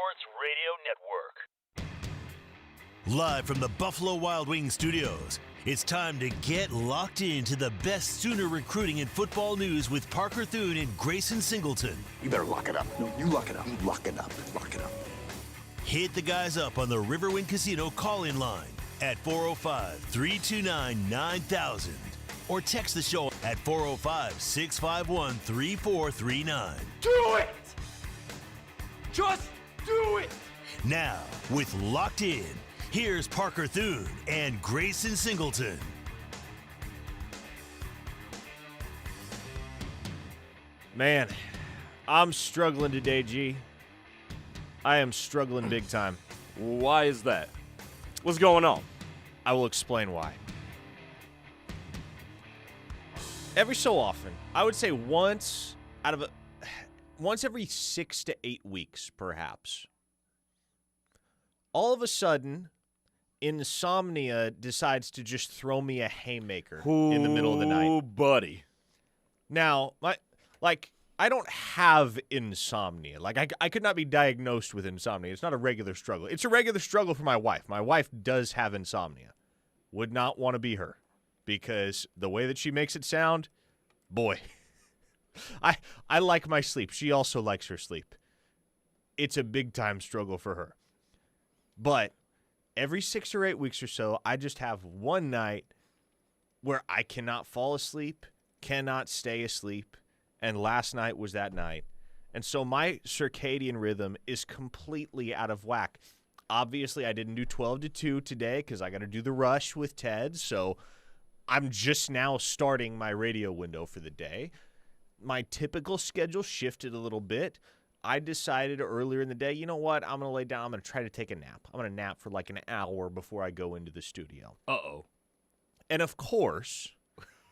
Sports Radio Network. Live from the Buffalo Wild Wings studios, it's time to get locked into the best Sooner recruiting and football news with Parker Thune and Grayson Singleton. You better lock it up. No, you lock it up. You lock it up. Lock it up. Hit the guys up on the Riverwind Casino call-in line at 405-329-9000 or text the show at 405-651-3439. Do it! Just do it! Now, with Locked In, here's Parker Thune and Grayson Singleton. Man, I'm struggling today, G. I am struggling big time. Why is that? What's going on? I will explain why. Every so often, I would say once every 6 to 8 weeks, perhaps, all of a sudden, insomnia decides to just throw me a haymaker in the middle of the night. Oh, buddy. Now, I don't have insomnia. I could not be diagnosed with insomnia. It's not a regular struggle. It's a regular struggle for my wife. My wife does have insomnia. Would not want to be her because the way that she makes it sound, boy, I like my sleep. She also likes her sleep. It's a big-time struggle for her. But every 6 or 8 weeks or so, I just have one night where I cannot fall asleep, cannot stay asleep, and last night was that night. And so my circadian rhythm is completely out of whack. Obviously, I didn't do 12 to 2 today because I got to do the rush with Ted, so I'm just now starting my radio window for the day. My typical schedule shifted a little bit. I decided earlier in the day, you know what, I'm going to lay down. I'm going to try to take a nap. I'm going to nap for like an hour before I go into the studio. Uh-oh. And of course,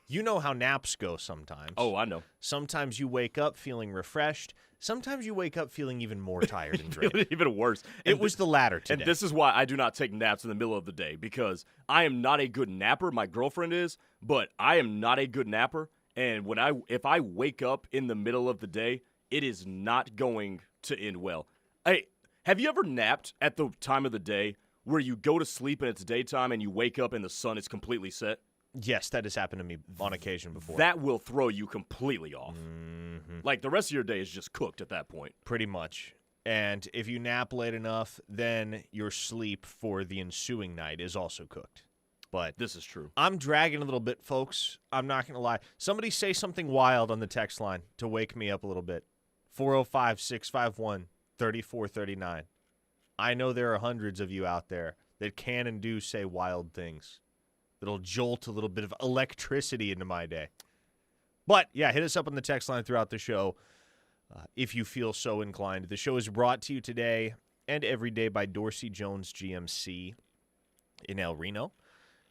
you know how naps go sometimes. Oh, I know. Sometimes you wake up feeling refreshed. Sometimes you wake up feeling even more tired and drained. Even worse. It was the latter today. And this is why I do not take naps in the middle of the day, because I am not a good napper. My girlfriend is, but I am not a good napper. And if I wake up in the middle of the day, it is not going to end well. Hey, have you ever napped at the time of the day where you go to sleep and it's daytime and you wake up and the sun is completely set? Yes, that has happened to me on occasion before. That will throw you completely off. Mm-hmm. Like, the rest of your day is just cooked at that point. Pretty much. And if you nap late enough, then your sleep for the ensuing night is also cooked. But this is true. I'm dragging a little bit, folks. I'm not going to lie. Somebody say something wild on the text line to wake me up a little bit. 405-651-3439. I know there are hundreds of you out there that can and do say wild things. That'll jolt a little bit of electricity into my day. But, yeah, hit us up on the text line throughout the show if you feel so inclined. The show is brought to you today and every day by Dorsey Jones GMC in El Reno.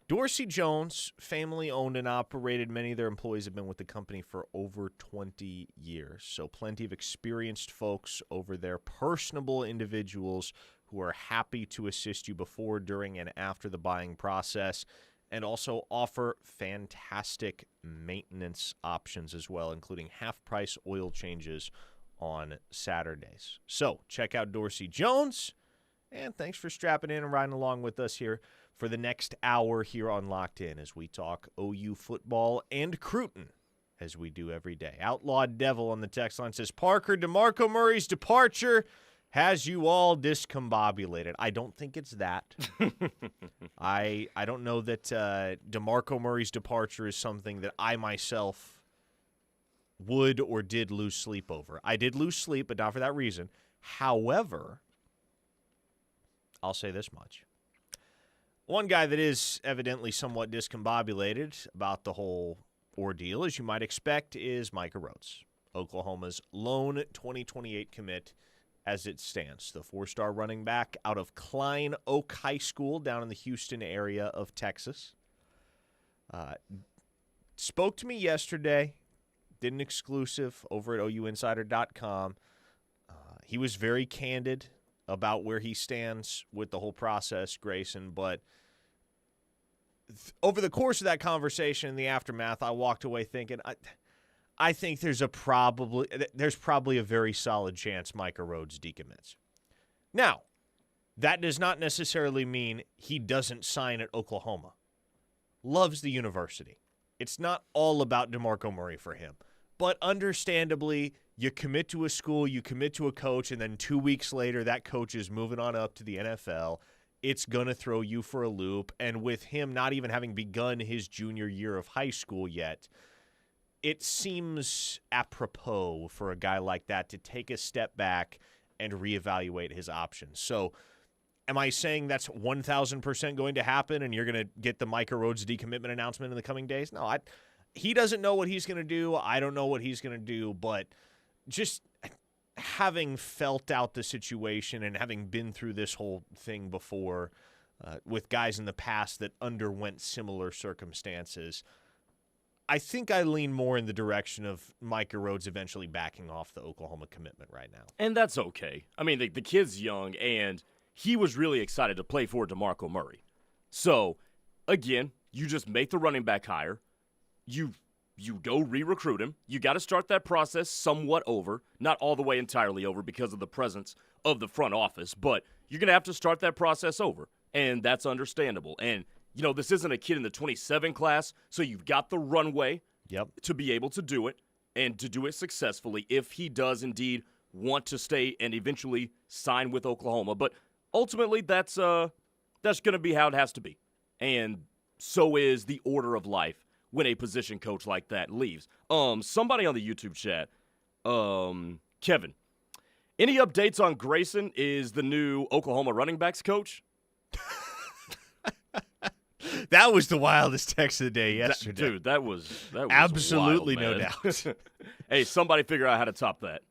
Dorsey Jones, family-owned and operated. Many of their employees have been with the company for over 20 years. So plenty of experienced folks over there, personable individuals who are happy to assist you before, during, and after the buying process, and also offer fantastic maintenance options as well, including half-price oil changes on Saturdays. So check out Dorsey Jones, and thanks for strapping in and riding along with us here for the next hour here on Locked In as we talk OU football and Cruton, as we do every day. Outlawed Devil on the text line says, Parker, DeMarco Murray's departure has you all discombobulated. I don't think it's that. I don't know that DeMarco Murray's departure is something that I myself would or did lose sleep over. I did lose sleep, but not for that reason. However, I'll say this much. One guy that is evidently somewhat discombobulated about the whole ordeal, as you might expect, is Micah Rhodes, Oklahoma's lone 2028 commit as it stands. The 4-star running back out of Klein Oak High School down in the Houston area of Texas. Spoke to me yesterday, did an exclusive over at OUinsider.com. He was very candid about where he stands with the whole process, Grayson, but over the course of that conversation in the aftermath, I walked away thinking, I think there's probably a very solid chance Micah Rhodes decommits. Now, that does not necessarily mean he doesn't sign at Oklahoma. Loves the university. It's not all about DeMarco Murray for him. But understandably, you commit to a school, you commit to a coach, and then 2 weeks later, that coach is moving on up to the NFL. It's going to throw you for a loop. And with him not even having begun his junior year of high school yet, it seems apropos for a guy like that to take a step back and reevaluate his options. So, am I saying that's 1,000% going to happen and you're going to get the Micah Rhodes decommitment announcement in the coming days? No, he doesn't know what he's going to do. I don't know what he's going to do, but just having felt out the situation and having been through this whole thing before with guys in the past that underwent similar circumstances, I think I lean more in the direction of Micah Rhodes eventually backing off the Oklahoma commitment right now. And that's okay. I mean, the kid's young, and he was really excited to play for DeMarco Murray. So, again, you just make the running back hire. You go re-recruit him. You got to start that process somewhat over. Not all the way entirely over because of the presence of the front office, but you're going to have to start that process over, and that's understandable. And, this isn't a kid in the 27 class, so you've got the runway to be able to do it and to do it successfully if he does indeed want to stay and eventually sign with Oklahoma. But ultimately, that's going to be how it has to be. And so is the order of life when a position coach like that leaves. Somebody on the YouTube chat, Kevin, any updates on Grayson is the new Oklahoma running backs coach? That was the wildest text of the day yesterday. Dude, that was absolutely wild, no doubt. Hey, somebody figure out how to top that.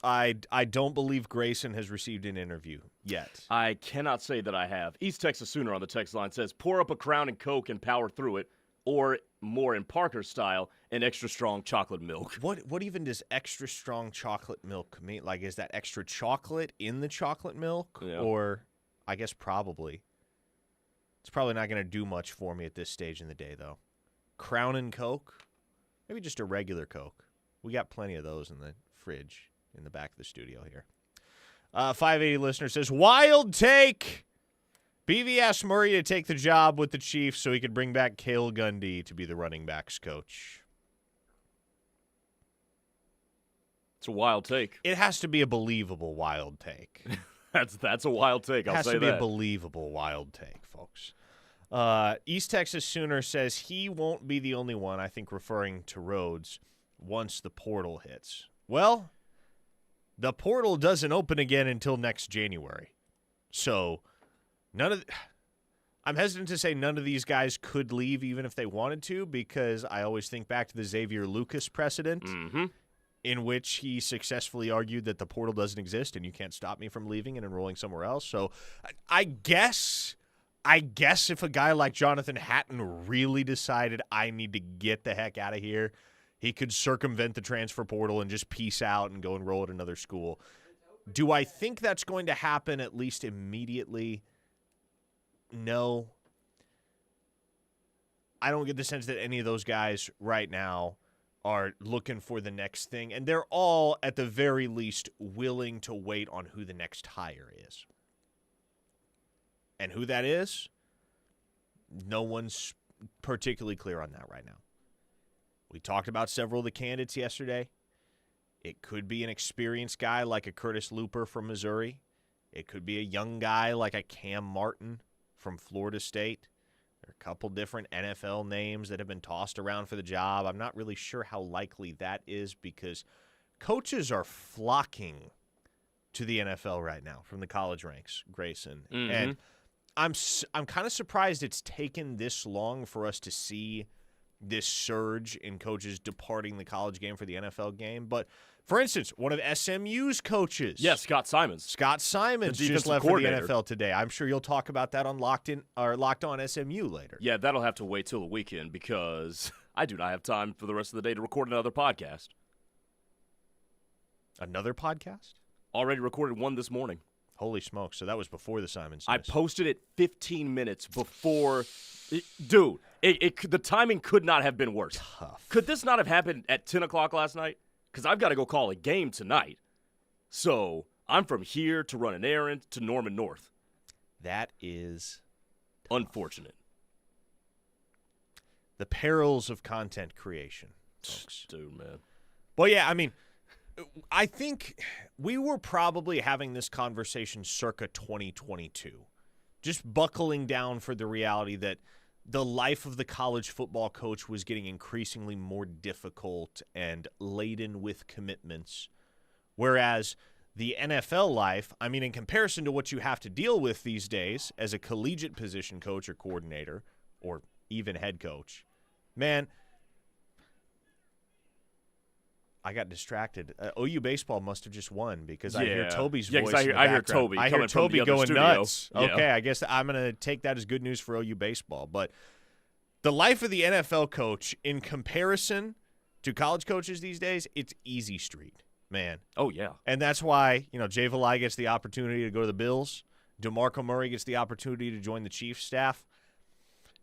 I don't believe Grayson has received an interview yet. I cannot say that I have. East Texas Sooner on the text line says, pour up a Crown and Coke and power through it, or more in Parker style, an extra strong chocolate milk. What even does extra strong chocolate milk mean? Like, is that extra chocolate in the chocolate milk? Yeah. Or, I guess probably. It's probably not going to do much for me at this stage in the day, though. Crown and Coke? Maybe just a regular Coke. We got plenty of those in the fridge in the back of the studio here. 580 listener says, wild take! BV asked Murray to take the job with the Chiefs so he could bring back Cale Gundy to be the running backs coach. It's a wild take. It has to be a believable wild take. That's a wild take, I'll say that. It has to be a believable wild take, folks. East Texas Sooner says he won't be the only one, I think referring to Rhodes, once the portal hits. Well, the portal doesn't open again until next January. So, I'm hesitant to say none of these guys could leave even if they wanted to, because I always think back to the Xavier Lucas precedent, in which he successfully argued that the portal doesn't exist and you can't stop me from leaving and enrolling somewhere else. So I guess if a guy like Jonathan Hatton really decided I need to get the heck out of here, he could circumvent the transfer portal and just peace out and go enroll at another school. Do I think that's going to happen at least immediately? No. I don't get the sense that any of those guys right now are looking for the next thing, and they're all, at the very least, willing to wait on who the next hire is. And who that is, no one's particularly clear on that right now. We talked about several of the candidates yesterday. It could be an experienced guy like a Curtis Looper from Missouri. It could be a young guy like a Cam Martin from Florida State. There are a couple different NFL names that have been tossed around for the job. I'm not really sure how likely that is because coaches are flocking to the NFL right now from the college ranks, Grayson. And I'm kind of surprised it's taken this long for us to see this surge in coaches departing the college game for the NFL game. But, for instance, one of SMU's coaches. Yeah, Scott Simons. Just left for the NFL today. I'm sure you'll talk about that on Locked On SMU later. Yeah, that'll have to wait till the weekend because I do not have time for the rest of the day to record another podcast. Another podcast? Already recorded one this morning. Holy smokes. So that was before the Simons. I posted it 15 minutes before. Dude, the timing could not have been worse. Tough. Could this not have happened at 10 o'clock last night? Because I've got to go call a game tonight. So I'm from here to run an errand to Norman North. That is unfortunate. The perils of content creation, folks. Dude, man. Well, yeah, I mean, I think we were probably having this conversation circa 2022, just buckling down for the reality that the life of the college football coach was getting increasingly more difficult and laden with commitments, whereas the NFL life, I mean, in comparison to what you have to deal with these days as a collegiate position coach or coordinator or even head coach, man, I got distracted. OU baseball must have just won because I hear Toby's voice. I in the hear background. Toby. I hear Toby going studio. nuts. Yeah. Okay, I guess I'm going to take that as good news for OU baseball. But the life of the NFL coach in comparison to college coaches these days, it's easy street, man. Oh, yeah. And that's why, Jay Valai gets the opportunity to go to the Bills. DeMarco Murray gets the opportunity to join the Chiefs staff.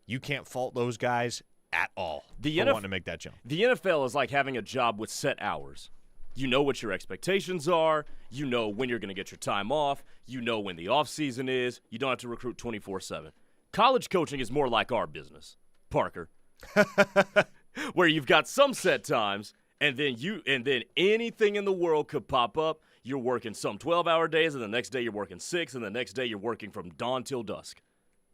You can't fault those guys at all for wanting to make that jump. The NFL is like having a job with set hours. You know what your expectations are. You know when you're going to get your time off. You know when the off season is. You don't have to recruit 24/7. College coaching is more like our business, Parker, where you've got some set times, and then anything in the world could pop up. You're working some 12-hour days, and the next day you're working 6, and the next day you're working from dawn till dusk.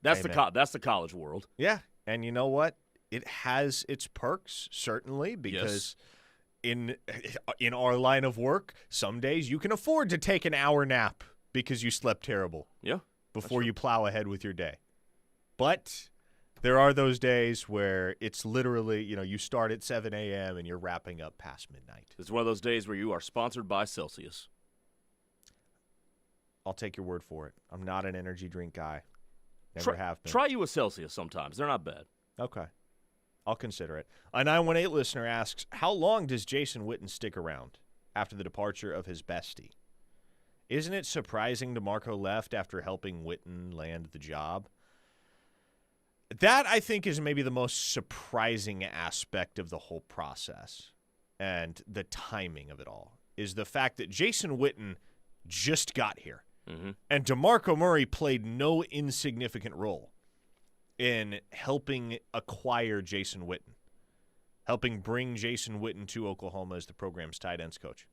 That's the college world. Yeah, and you know what? It has its perks, certainly, because in our line of work, some days you can afford to take an hour nap because you slept terrible. Yeah. Before you plow ahead with your day. But there are those days where it's literally, you start at 7 a.m. and you're wrapping up past midnight. It's one of those days where you are sponsored by Celsius. I'll take your word for it. I'm not an energy drink guy. Never have been. Try you a Celsius sometimes. They're not bad. Okay. I'll consider it. A 918 listener asks, how long does Jason Witten stick around after the departure of his bestie? Isn't it surprising DeMarco left after helping Witten land the job? That, I think, is maybe the most surprising aspect of the whole process and the timing of it all, is the fact that Jason Witten just got here. Mm-hmm. And DeMarco Murray played no insignificant role in helping acquire Jason Witten, helping bring Jason Witten to Oklahoma as the program's tight ends coach.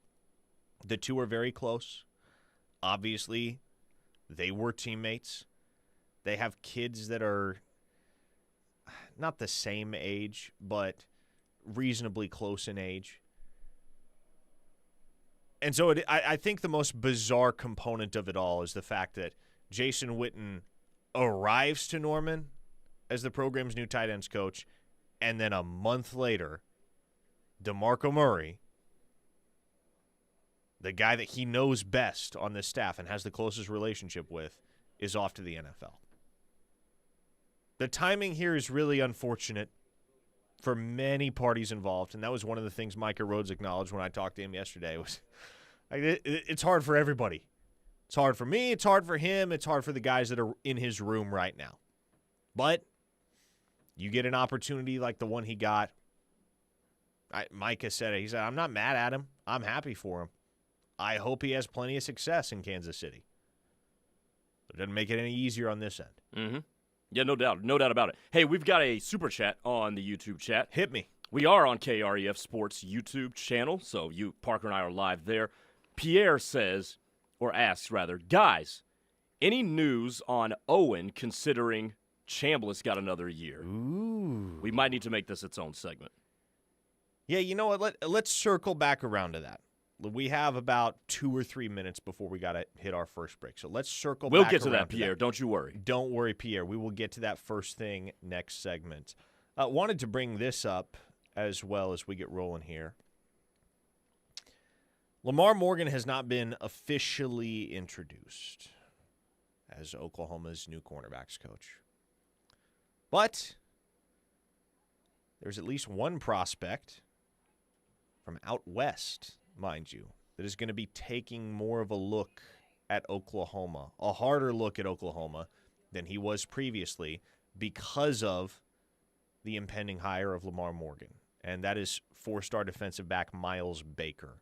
The two are very close. Obviously, they were teammates. They have kids that are not the same age, but reasonably close in age. And so I think the most bizarre component of it all is the fact that Jason Witten arrives to Norman as the program's new tight ends coach, and then a month later, DeMarco Murray, the guy that he knows best on this staff and has the closest relationship with, is off to the NFL. The timing here is really unfortunate for many parties involved, and that was one of the things Micah Rhodes acknowledged when I talked to him yesterday. It's hard for everybody. It's hard for me. It's hard for him. It's hard for the guys that are in his room right now. But you get an opportunity like the one he got. Micah said it. He said, I'm not mad at him. I'm happy for him. I hope he has plenty of success in Kansas City. It doesn't make it any easier on this end. Mm-hmm. Yeah, no doubt. No doubt about it. Hey, we've got a super chat on the YouTube chat. Hit me. We are on KREF Sports YouTube channel, so Parker and I are live there. Pierre says, or asks rather, guys, any news on Owen considering Chambliss got another year? Ooh. We might need to make this its own segment. Yeah, you know what? Let's circle back around to that. We have about 2 or 3 minutes before we got to hit our first break. So let's circle back around. We'll get to that, Pierre. Don't you worry. Don't worry, Pierre. We will get to that first thing next segment. Wanted to bring this up as well as we get rolling here. Lamar Morgan has not been officially introduced as Oklahoma's new cornerbacks coach. But there's at least one prospect from out west, mind you, that is going to be taking more of a look at Oklahoma, a harder look at Oklahoma than he was previously because of the impending hire of Lamar Morgan. And that is 4-star defensive back Miles Baker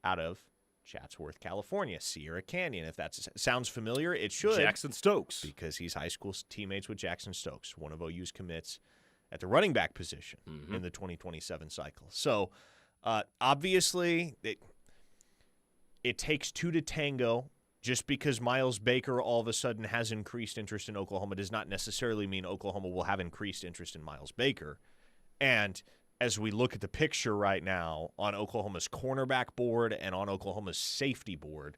out of Chatsworth, California, Sierra Canyon. If that sounds familiar, it should. Jackson Stokes. Because he's high school teammates with Jackson Stokes, one of OU's commits at the running back position in the 2027 cycle. So, obviously, it takes two to tango. Just because Miles Baker all of a sudden has increased interest in Oklahoma does not necessarily mean Oklahoma will have increased interest in Miles Baker. And as we look at the picture right now on Oklahoma's cornerback board and on Oklahoma's safety board,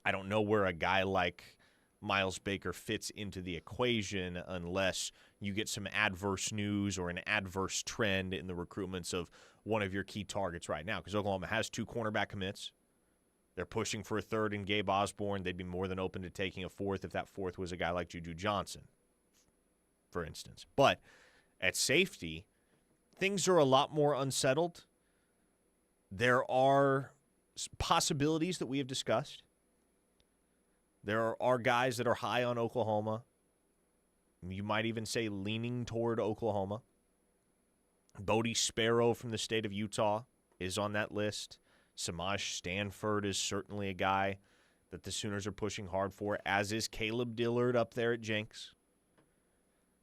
I don't know where a guy like Miles Baker fits into the equation unless you get some adverse news or an adverse trend in the recruitments of one of your key targets right now. Because Oklahoma has two cornerback commits. They're pushing for a third in Gabe Osborne. They'd be more than open to taking a fourth if that fourth was a guy like Juju Johnson, for instance. But at safety, things are a lot more unsettled. There are possibilities that we have discussed. There are guys that are high on Oklahoma. You might even say leaning toward Oklahoma. Bodie Sparrow from the state of Utah is on that list. Samaj Stanford is certainly a guy that the Sooners are pushing hard for, as is Caleb Dillard up there at Jenks.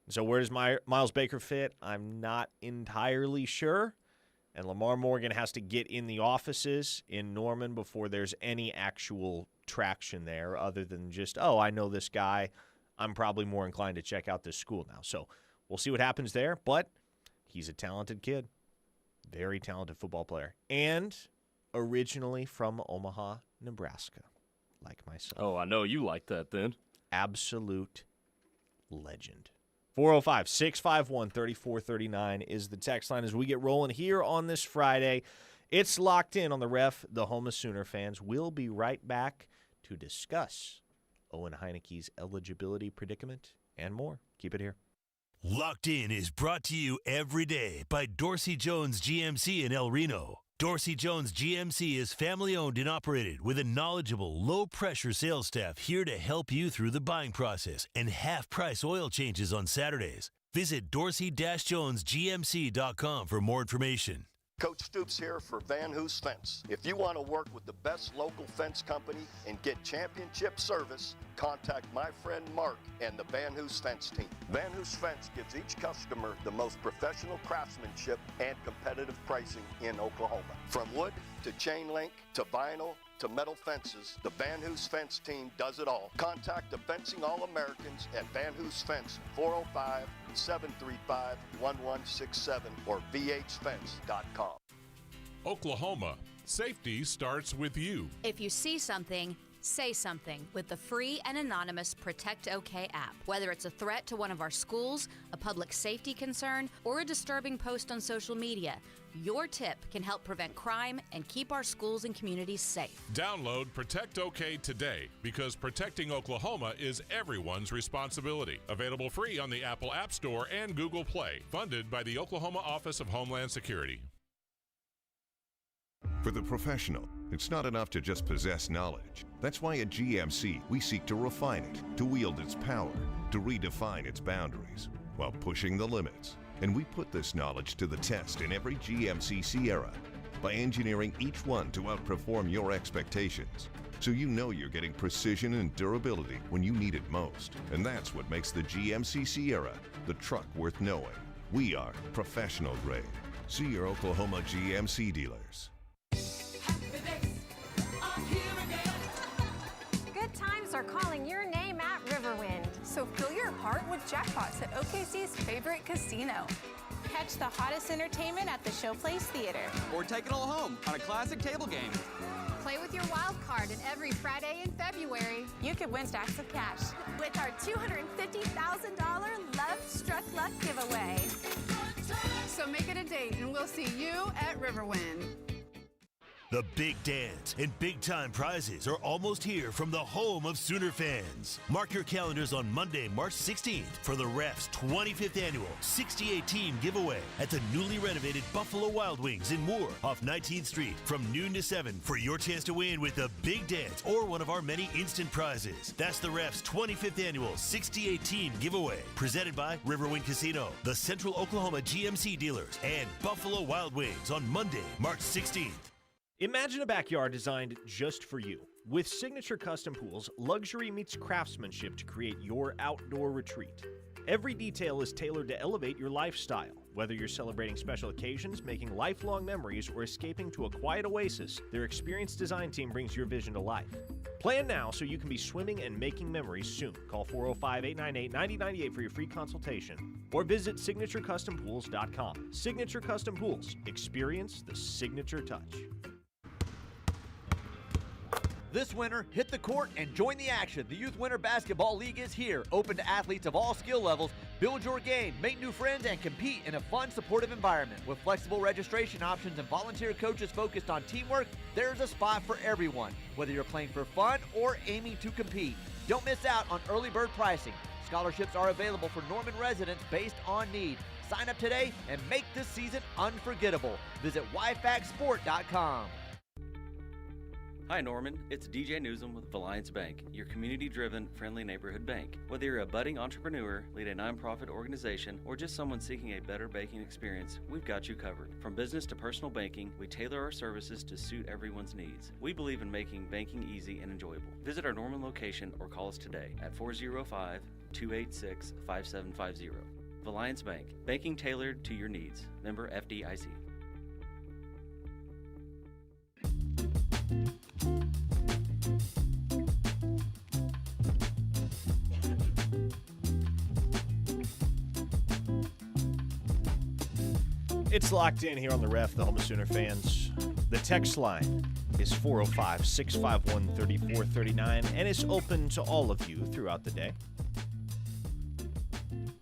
So where does Miles Baker fit? I'm not entirely sure. And Lamar Morgan has to get in the offices in Norman before there's any actual traction there other than just, oh, I know this guy. I'm probably more inclined to check out this school now. So we'll see what happens there. But he's a talented kid. Very talented football player. And originally from Omaha, Nebraska, like myself. Oh, I know you like that then. Absolute legend. 405-651-3439 is the text line as we get rolling here on this Friday. It's Locked In on the Ref, the home of Sooner fans. We'll be right back to discuss Owen Heineke's eligibility predicament and more. Keep it here. Locked In is brought to you every day by Dorsey Jones GMC in El Reno. Dorsey Jones GMC is family-owned and operated with a knowledgeable, low-pressure sales staff here to help you through the buying process and half-price oil changes on Saturdays. Visit dorsey-jonesgmc.com for more information. Coach Stoops here for Van Hoos Fence. If you want to work with the best local fence company and get championship service, contact my friend Mark and the Van Hoos Fence team. Van Hoos Fence gives each customer the most professional craftsmanship and competitive pricing in Oklahoma. From wood to chain link to vinyl to metal fences, the Van Hoos Fence team does it all. Contact the Fencing All-Americans at Van Hoos Fence, 405-735-1167 or vhfence.com. Oklahoma, safety starts with you. If you see something, say something with the free and anonymous Protect OK app. Whether it's a threat to one of our schools, a public safety concern, or a disturbing post on social media, your tip can help prevent crime and keep our schools and communities safe. Download Protect OK today because protecting Oklahoma is everyone's responsibility. Available free on the Apple App Store and Google Play. Funded by the Oklahoma Office of Homeland Security. For the professional, it's not enough to just possess knowledge. That's why at GMC, we seek to refine it, to wield its power, to redefine its boundaries, while pushing the limits. And we put this knowledge to the test in every GMC Sierra by engineering each one to outperform your expectations. So you know you're getting precision and durability when you need it most. And that's what makes the GMC Sierra the truck worth knowing. We are professional grade. See your Oklahoma GMC dealers. Good times are calling your name at Riverwind. So fill your heart with jackpots at OKC's favorite casino. Catch the hottest entertainment at the Showplace Theater. Or take it all home on a classic table game. Play with your wild card, and every Friday in February, You could win stacks of cash with our $250,000 Love Struck Luck giveaway. So make it a date, and we'll see you at Riverwind. The big dance and big-time prizes are almost here from the home of Sooner fans. Mark your calendars on Monday, March 16th for the Refs' 25th annual 68-team giveaway at the newly renovated Buffalo Wild Wings in Moore off 19th Street from noon to 7 for your chance to win with the big dance or one of our many instant prizes. That's the Refs' 25th annual 68-team giveaway presented by Riverwind Casino, the Central Oklahoma GMC dealers, and Buffalo Wild Wings on Monday, March 16th. Imagine a backyard designed just for you. With Signature Custom Pools, luxury meets craftsmanship to create your outdoor retreat. Every detail is tailored to elevate your lifestyle. Whether you're celebrating special occasions, making lifelong memories, or escaping to a quiet oasis, their experienced design team brings your vision to life. Plan now so you can be swimming and making memories soon. Call 405-898-9098 for your free consultation or visit signaturecustompools.com. Signature Custom Pools. Experience the signature touch. This winter, hit the court and join the action. The Youth Winter Basketball League is here, open to athletes of all skill levels. Build your game, make new friends, and compete in a fun, supportive environment. With flexible registration options and volunteer coaches focused on teamwork, there's a spot for everyone, whether you're playing for fun or aiming to compete. Don't miss out on early bird pricing. Scholarships are available for Norman residents based on need. Sign up today and make this season unforgettable. Visit YFACsport.com. Hi Norman, it's DJ Newsom with Alliance Bank, your community-driven, friendly neighborhood bank. Whether you're a budding entrepreneur, lead a nonprofit organization, or just someone seeking a better banking experience, we've got you covered. From business to personal banking, we tailor our services to suit everyone's needs. We believe in making banking easy and enjoyable. Visit our Norman location or call us today at 405-286-5750. Alliance Bank, banking tailored to your needs. Member FDIC. It's locked in here on the Ref, the home of Sooner fans. The text line is 405-651-3439, and it's open to all of you throughout the day.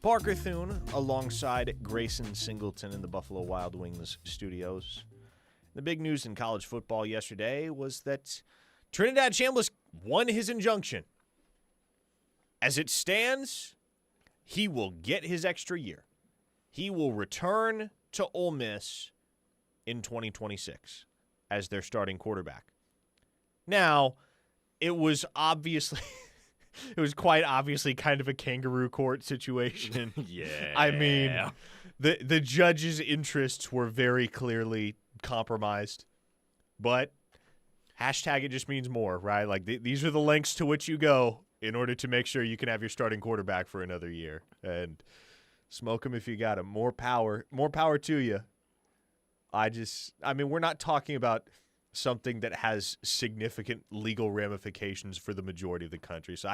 Parker Thune alongside Grayson Singleton in the Buffalo Wild Wings studios. The big news in college football yesterday was that Trinidad Chambliss won his injunction. As it stands, he will get his extra year. He will return to Ole Miss in 2026 as their starting quarterback. Now, it was quite obviously kind of a kangaroo court situation. Yeah. I mean, the judge's interests were very clearly compromised, but hashtag it just means more, right? Like these are the lengths to which you go in order to make sure you can have your starting quarterback for another year. And smoke him if you got him. More power to you. I mean, we're not talking about something that has significant legal ramifications for the majority of the country. So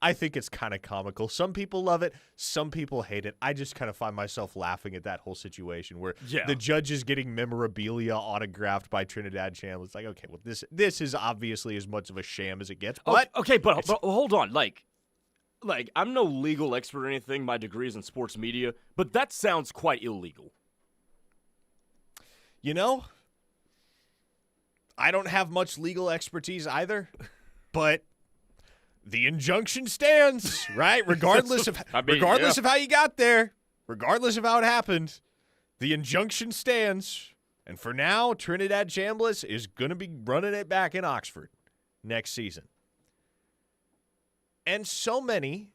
I think it's kind of comical. Some people love it. Some people hate it. I just kind of find myself laughing at that whole situation where the judge is getting memorabilia autographed by Trinidad Chambliss. It's like, okay, well, this is obviously as much of a sham as it gets. But but hold on. Like, I'm no legal expert or anything. My degree is in sports media, but that sounds quite illegal. You know, I don't have much legal expertise either, but the injunction stands, right? Regardless of how you got there, regardless of how it happened, the injunction stands. And for now, Trinidad Chambliss is going to be running it back in Oxford next season. And so many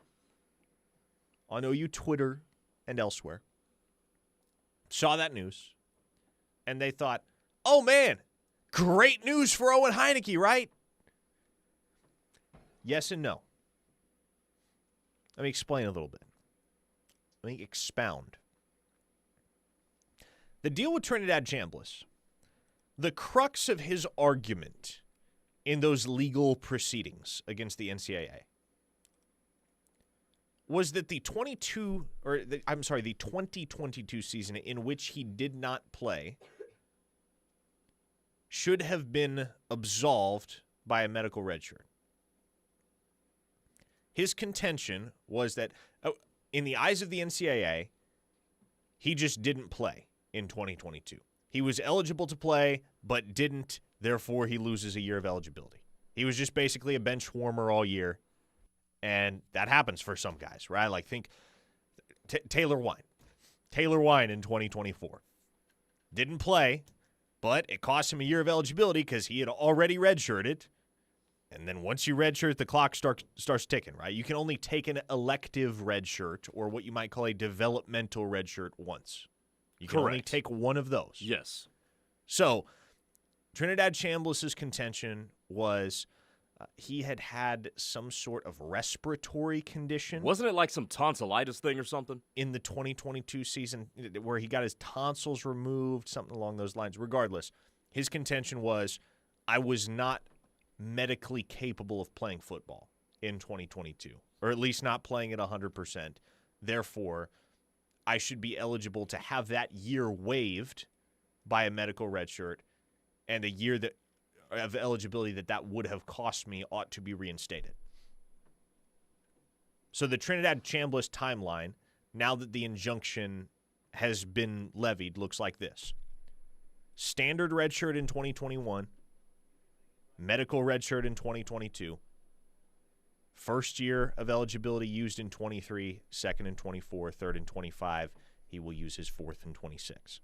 on OU Twitter and elsewhere saw that news, and they thought, oh, man, great news for Owen Heineke, right? Yes and no. Let me explain a little bit. Let me expound. The deal with Trinidad Chambliss, the crux of his argument in those legal proceedings against the NCAA was that the 2022 season in which he did not play should have been absolved by a medical redshirt. His contention was that, in the eyes of the NCAA, he just didn't play in 2022. He was eligible to play, but didn't, therefore he loses a year of eligibility. He was just basically a bench warmer all year. And that happens for some guys, right? Like think Taylor Wine. Taylor Wine in 2024. Didn't play, but it cost him a year of eligibility because he had already redshirted. And then once you redshirt, the clock starts ticking, right? You can only take an elective redshirt or what you might call a developmental redshirt once. You can only take one of those. Yes. So Trinidad Chambliss's contention was he had some sort of respiratory condition. Wasn't it like some tonsillitis thing or something? In the 2022 season where he got his tonsils removed, something along those lines. Regardless, his contention was, I was not medically capable of playing football in 2022, or at least not playing at 100%. Therefore, I should be eligible to have that year waived by a medical redshirt, and a year that of eligibility that would have cost me ought to be reinstated. So the Trinidad Chambliss timeline, now that the injunction has been levied, looks like this. Standard redshirt in 2021, medical redshirt in 2022, first year of eligibility used in 23, second in 24, third in 25. He will use his fourth in 26.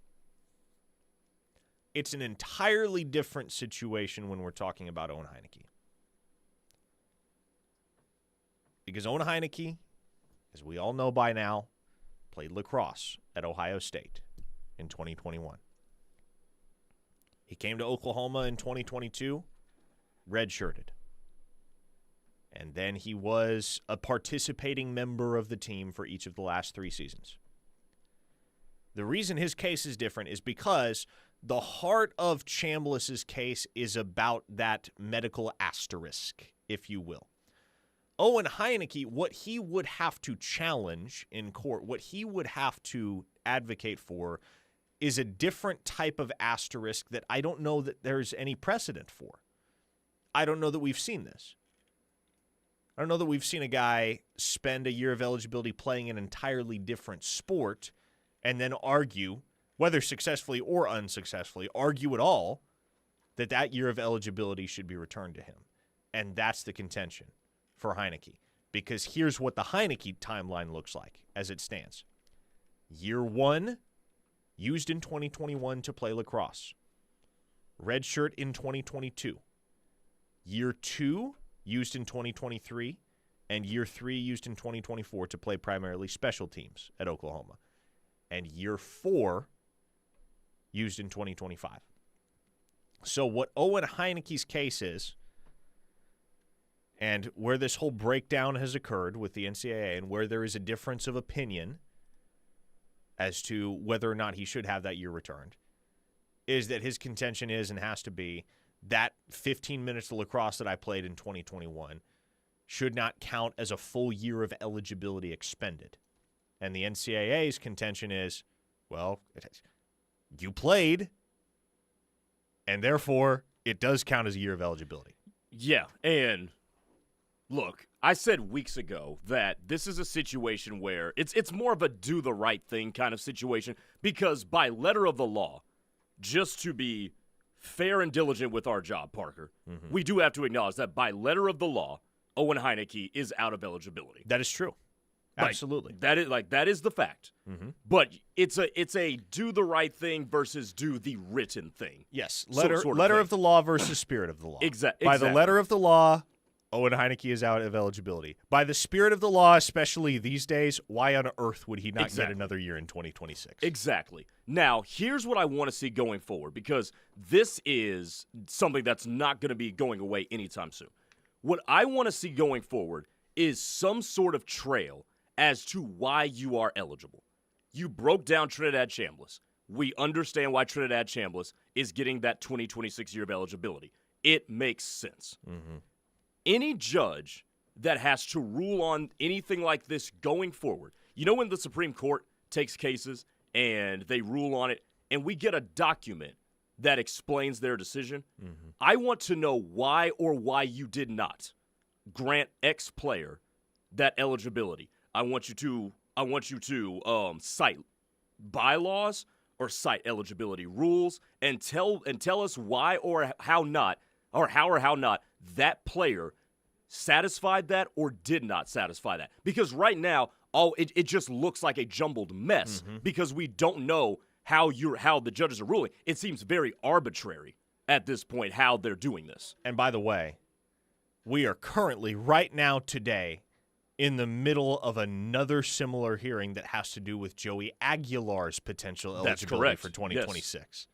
It's an entirely different situation when we're talking about Owen Heineke. Because Owen Heineke, as we all know by now, played lacrosse at Ohio State in 2021. He came to Oklahoma in 2022, redshirted. And then he was a participating member of the team for each of the last 3 seasons. The reason his case is different is because the heart of Chambliss's case is about that medical asterisk, if you will. Owen Heineke, what he would have to challenge in court, what he would have to advocate for, is a different type of asterisk that I don't know that there's any precedent for. I don't know that we've seen this. I don't know that we've seen a guy spend a year of eligibility playing an entirely different sport and then argue, whether successfully or unsuccessfully, argue at all that year of eligibility should be returned to him. And that's the contention for Heineke. Because here's what the Heineke timeline looks like as it stands. Year 1, used in 2021 to play lacrosse. Redshirt in 2022. Year 2, used in 2023. And year 3, used in 2024 to play primarily special teams at Oklahoma. And year 4, used in 2025. So what Owen Heineke's case is, and where this whole breakdown has occurred with the NCAA and where there is a difference of opinion as to whether or not he should have that year returned, is that his contention is and has to be that 15 minutes of lacrosse that I played in 2021 should not count as a full year of eligibility expended. And the NCAA's contention is, well, you played, and therefore it does count as a year of eligibility. Yeah, and look, I said weeks ago that this is a situation where it's more of a do the right thing kind of situation, because by letter of the law, just to be fair and diligent with our job, Parker, we do have to acknowledge that by letter of the law, Owen Heineke is out of eligibility. That is true. Absolutely. That is the fact. But it's a do the right thing versus do the written thing. Yes. Letter of the law versus spirit of the law. Exactly. By the letter of the law, Owen Heineke is out of eligibility. By the spirit of the law, especially these days, why on earth would he not get another year in 2026? Exactly. Now, here's what I want to see going forward, because this is something that's not going to be going away anytime soon. What I want to see going forward is some sort of trail as to why you are eligible. You broke down Trinidad Chambliss. We understand why Trinidad Chambliss is getting that 2026 year of eligibility. It makes sense. Any judge that has to rule on anything like this going forward, you know when the Supreme Court takes cases and they rule on it and we get a document that explains their decision, I want to know why or why you did not grant X player that eligibility. I want you to cite bylaws or cite eligibility rules and tell us why or how not that player satisfied that or did not satisfy that. Because right now, it just looks like a jumbled mess because we don't know how the judges are ruling. It seems very arbitrary at this point how they're doing this. And by the way, we are currently, right now today, in the middle of another similar hearing that has to do with Joey Aguilar's potential eligibility for 2026,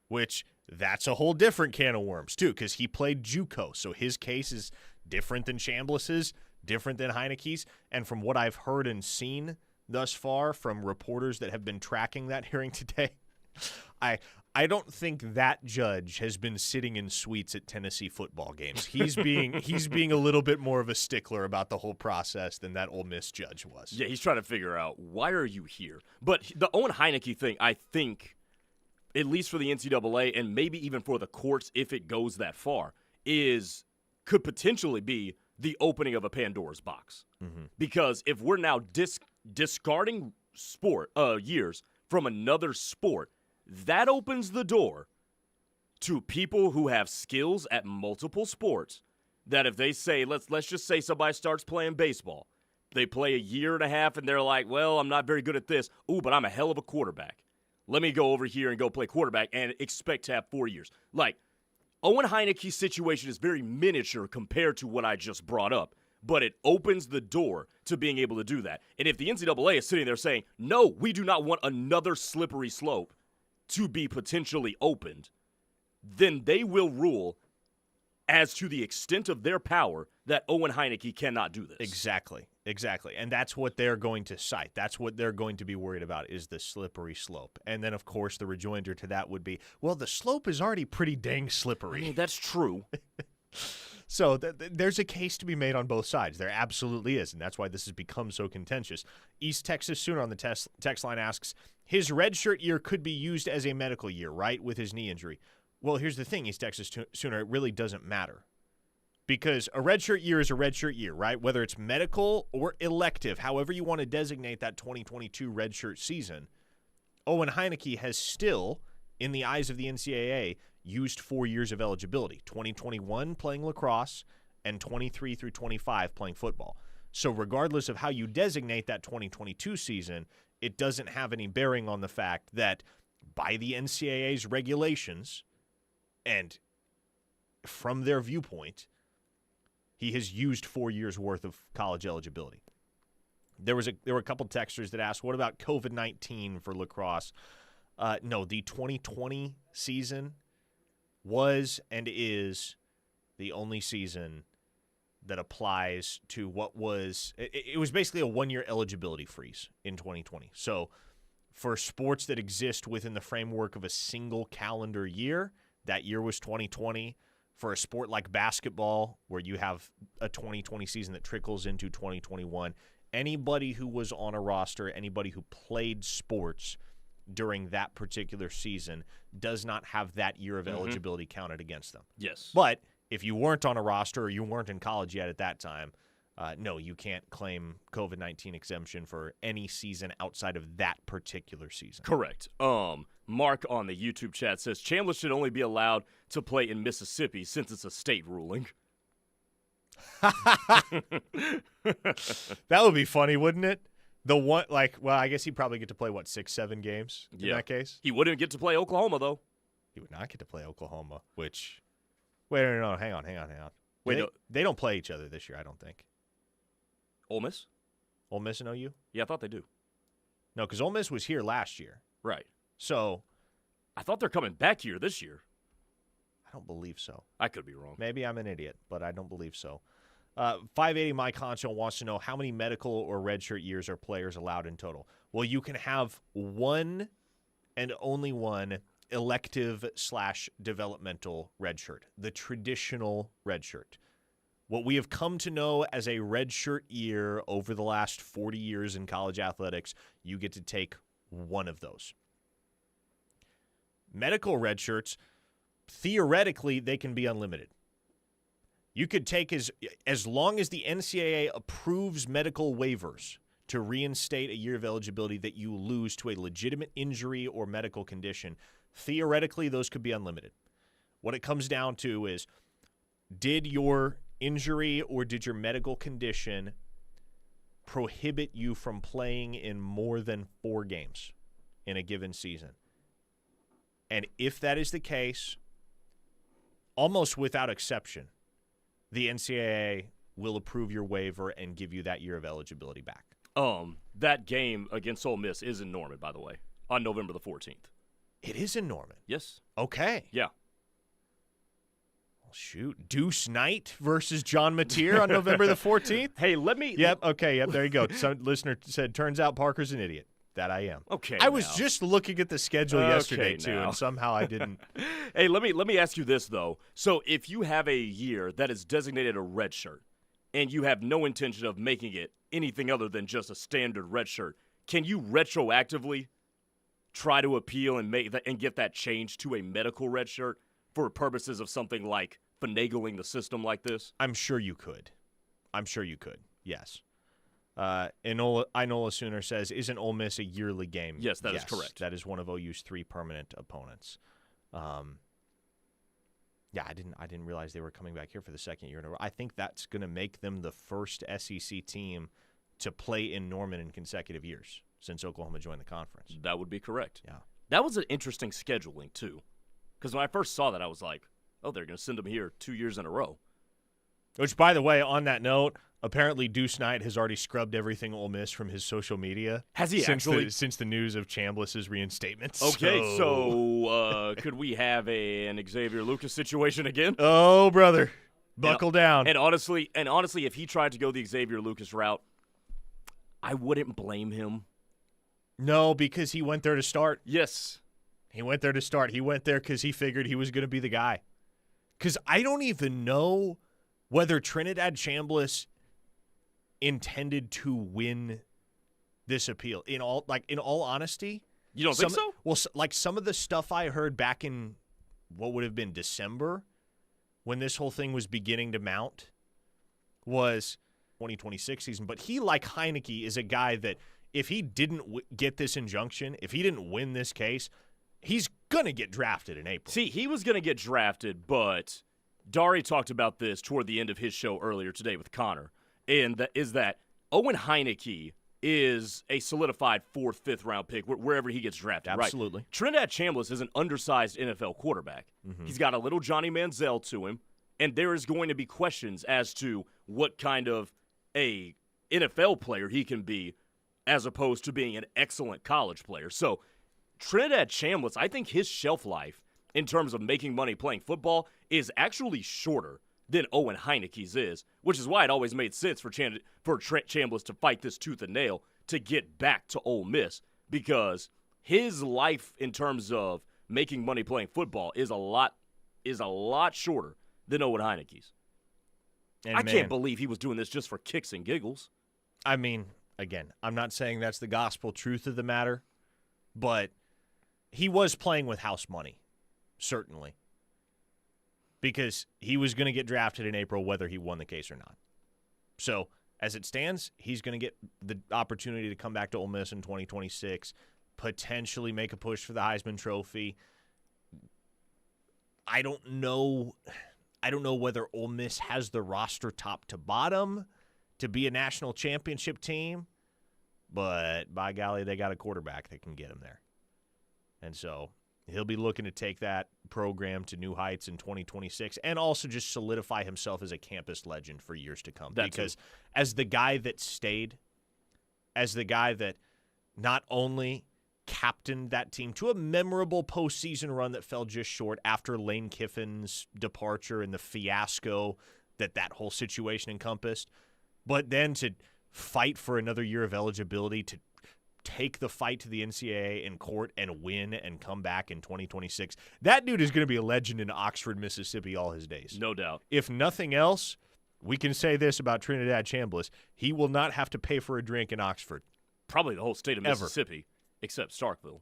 which That's a whole different can of worms, too, because he played JUCO, so his case is different than Chambliss's, different than Heineke's, and from what I've heard and seen thus far from reporters that have been tracking that hearing today, I don't think that judge has been sitting in suites at Tennessee football games. He's being a little bit more of a stickler about the whole process than that Ole Miss judge was. Yeah, he's trying to figure out, why are you here? But the Owen Heineke thing, I think, at least for the NCAA and maybe even for the courts if it goes that far, could potentially be the opening of a Pandora's box. Mm-hmm. Because if we're now discarding years from another sport, that opens the door to people who have skills at multiple sports that if they say, let's just say somebody starts playing baseball, they play a year and a half and they're like, well, I'm not very good at this. Ooh, but I'm a hell of a quarterback. Let me go over here and go play quarterback and expect to have 4 years. Like, Owen Heineke's situation is very miniature compared to what I just brought up, but it opens the door to being able to do that. And if the NCAA is sitting there saying, no, we do not want another slippery slope to be potentially opened, then they will rule as to the extent of their power that Owen Heineke cannot do this. Exactly. And that's what they're going to cite. That's what they're going to be worried about is the slippery slope. And then, of course, the rejoinder to that would be, well, the slope is already pretty dang slippery. I mean, that's true. So there's a case to be made on both sides. There absolutely is, and that's why this has become so contentious. East Texas Sooner on the text line asks, his redshirt year could be used as a medical year, right, with his knee injury. Well, here's the thing, East Texas Sooner, it really doesn't matter. Because a redshirt year is a redshirt year, right? Whether it's medical or elective, however you want to designate that 2022 redshirt season, Owen Heineke has still, in the eyes of the NCAA, used 4 years of eligibility, 2021 playing lacrosse and 23 through 25 playing football. So regardless of how you designate that 2022 season, it doesn't have any bearing on the fact that by the NCAA's regulations and from their viewpoint, he has used 4 years' worth of college eligibility. There were a couple texters that asked, what about COVID-19 for lacrosse? No, the 2020 season was and is the only season that applies to what was – it was basically a one-year eligibility freeze in 2020. So for sports that exist within the framework of a single calendar year, that year was 2020. For a sport like basketball, where you have a 2020 season that trickles into 2021, anybody who was on a roster, anybody who played sports during that particular season does not have that year of eligibility counted against them. Yes. But if you weren't on a roster or you weren't in college yet at that time, no, you can't claim COVID-19 exemption for any season outside of that particular season. Correct. Mark on the YouTube chat says Chandler should only be allowed to play in Mississippi since it's a state ruling. That would be funny, wouldn't it? The one, I guess he'd probably get to play, 6-7 games in that case? He wouldn't get to play Oklahoma, though. He would not get to play Oklahoma, which, wait, no, hang on. Wait, they don't play each other this year, I don't think. Ole Miss? Ole Miss and OU? Yeah, I thought they do. No, because Ole Miss was here last year. Right. So. I thought they're coming back here this year. I don't believe so. I could be wrong. Maybe I'm an idiot, but I don't believe so. 580 Mike Concho wants to know how many medical or redshirt years are players allowed in total. Well, you can have one and only one elective/developmental redshirt, the traditional redshirt. What we have come to know as a redshirt year over the last 40 years in college athletics, you get to take one of those. Medical redshirts, theoretically, they can be unlimited. You could take as long as the NCAA approves medical waivers to reinstate a year of eligibility that you lose to a legitimate injury or medical condition, theoretically, those could be unlimited. What it comes down to is, did your injury or did your medical condition prohibit you from playing in more than 4 games in a given season? And if that is the case, almost without exception, the NCAA will approve your waiver and give you that year of eligibility back. That game against Ole Miss is in Norman, by the way, on November the 14th. It is in Norman? Yes. Okay. Yeah. Shoot. Deuce Knight versus John Mateer on November the 14th? Hey, let me... Yep, there you go. Some listener said, turns out Parker's an idiot. That I am. Okay, I was just looking at the schedule yesterday, too, and somehow I didn't. Hey, let me ask you this, though. So if you have a year that is designated a red shirt, and you have no intention of making it anything other than just a standard red shirt, can you retroactively try to appeal and get that changed to a medical red shirt for purposes of something like finagling the system like this? I'm sure you could. Yes. Inola Sooner says, isn't Ole Miss a yearly game? Yes, that is correct. That is one of OU's 3 permanent opponents. Yeah, I didn't realize they were coming back here for the second year in a row. I think that's going to make them the first SEC team to play in Norman in consecutive years since Oklahoma joined the conference. That would be correct. Yeah. That was an interesting scheduling, too. Because when I first saw that, I was like, oh, they're going to send them here 2 years in a row. Which, by the way, on that note, apparently Deuce Knight has already scrubbed everything Ole Miss from his social media. Has he since actually? Since the news of Chambliss's reinstatement. Okay, so could we have an Xavier Lucas situation again? Oh, brother. Buckle down. And honestly, if he tried to go the Xavier Lucas route, I wouldn't blame him. No, because he went there to start. Yes. He went there to start. He went there because he figured he was going to be the guy. Because I don't even know whether Trinidad Chambliss intended to win this appeal. In all honesty, you don't think so? Well, like some of the stuff I heard back in what would have been December, when this whole thing was beginning to mount, was 2026 season. But he, like Heineke, is a guy that if he didn't get this injunction, if he didn't win this case, he's gonna get drafted in April. See, he was gonna get drafted, but Dari talked about this toward the end of his show earlier today with Connor, and that is that Owen Heineke is a solidified 4th, 5th round pick wherever he gets drafted. Absolutely. Right? Trinidad Chambliss is an undersized NFL quarterback. Mm-hmm. He's got a little Johnny Manziel to him, and there is going to be questions as to what kind of a NFL player he can be as opposed to being an excellent college player. So Trinidad Chambliss, I think his shelf life in terms of making money playing football is actually shorter than Owen Heineke's is, which is why it always made sense for Trent Chambliss to fight this tooth and nail to get back to Ole Miss, because his life in terms of making money playing football is a lot shorter than Owen Heineke's. And I can't believe he was doing this just for kicks and giggles. I mean, again, I'm not saying that's the gospel truth of the matter, but he was playing with house money, certainly, because he was going to get drafted in April whether he won the case or not. So, as it stands, he's going to get the opportunity to come back to Ole Miss in 2026, potentially make a push for the Heisman Trophy. I don't know whether Ole Miss has the roster top to bottom to be a national championship team, but by golly, they got a quarterback that can get him there. And so he'll be looking to take that program to new heights in 2026 and also just solidify himself as a campus legend for years to come. Because as the guy that stayed, as the guy that not only captained that team to a memorable postseason run that fell just short after Lane Kiffin's departure and the fiasco that whole situation encompassed, but then to fight for another year of eligibility, to take the fight to the NCAA in court and win and come back in 2026. That dude is going to be a legend in Oxford, Mississippi all his days. No doubt. If nothing else, we can say this about Trinidad Chambliss. He will not have to pay for a drink in Oxford. Probably the whole state of Mississippi, except Starkville.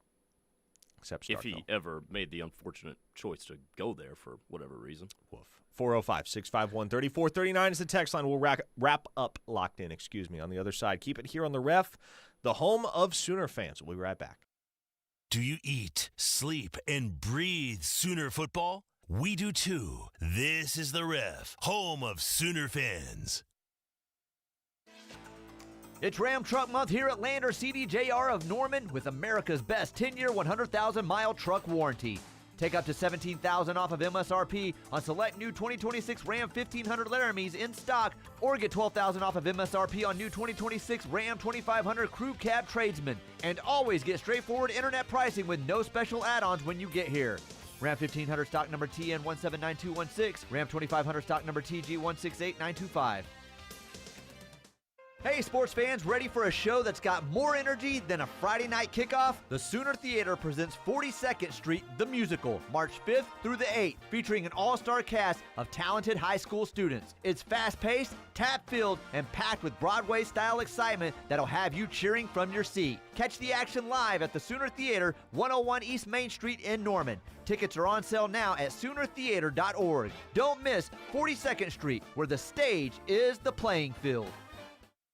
If he ever made the unfortunate choice to go there for whatever reason. Woof. 405-651-3439 is the text line. We'll wrap up Locked In, on the other side. Keep it here on the Ref, the home of Sooner fans. We'll be right back. Do you eat, sleep, and breathe Sooner football? We do too. This is the Ref, home of Sooner fans. It's Ram Truck Month here at Lander CDJR of Norman with America's best 10-year, 100,000-mile truck warranty. Take up to $17,000 off of MSRP on select new 2026 Ram 1500 Laramies in stock, or get $12,000 off of MSRP on new 2026 Ram 2500 Crew Cab Tradesman. And always get straightforward internet pricing with no special add-ons when you get here. Ram 1500 stock number TN179216. Ram 2500 stock number TG168925. Hey, sports fans, ready for a show that's got more energy than a Friday night kickoff? The Sooner Theater presents 42nd Street, the Musical, March 5th through the 8th, featuring an all-star cast of talented high school students. It's fast-paced, tap-filled, and packed with Broadway-style excitement that'll have you cheering from your seat. Catch the action live at the Sooner Theater, 101 East Main Street in Norman. Tickets are on sale now at SoonerTheater.org. Don't miss 42nd Street, where the stage is the playing field.